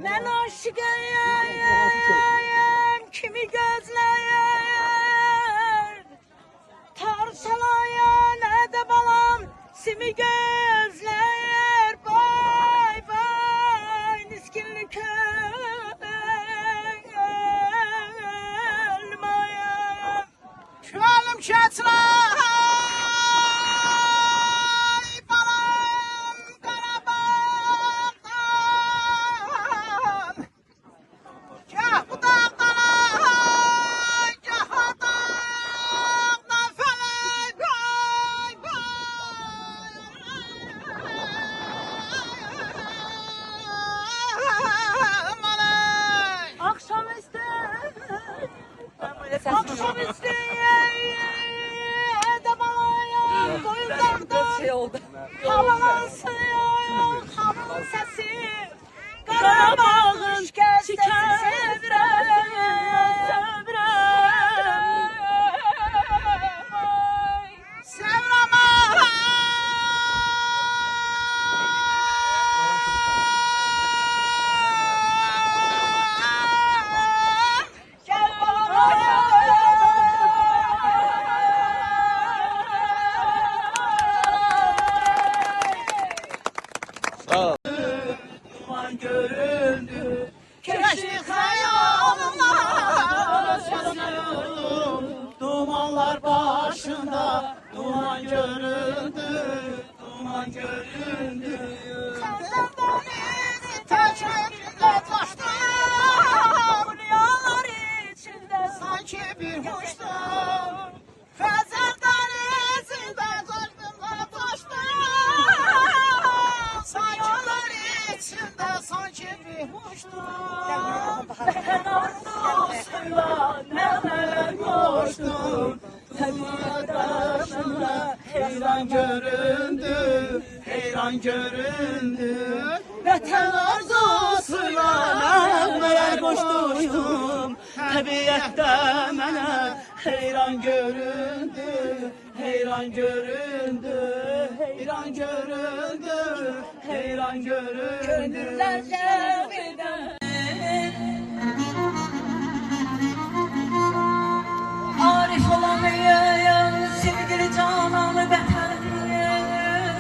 Ben aşıkayım, kimi gözler Tarsalayan edeb alam, simi gözler Bay bay, niskinli kölmayam Şüvalım şaçlar Akşamüstü edeb alayım boyunlardan havalansın hamının sesi Qarabağın şikəstəsi sevirəm Duman göründü, keşi hayalımlar Dumanlar başında, duman göründü, duman göründü Kazandan izi teşekkürle taştı Rüyalar içinde sanki bir hoştu Kazandan izinde kalbimle taştı İçinde sanki bir hoştu Ben arzusuyla neler koştum Tabiat başında heyran göründü Heyran göründü Vətən arzusuyla neler koştum Tabiatda mənə heyran göründü Heyran göründü Heyran göründü Heyran göründü Arif olanıyım sevgili cananı vətənim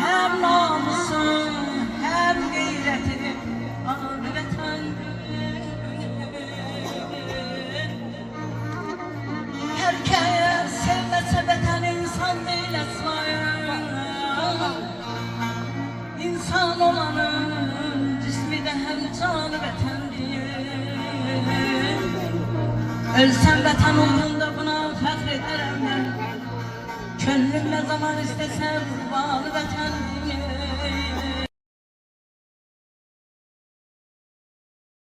Hem namusum hem gayretim Anı vətən Herkes sevmese vətən insan değil esmayım İnsan olanın cismi de hem canı vətəndir Ölsem vətən uğrunda buna fəxr edərəm Könlüm ne zaman istesem kurbanı vətəndir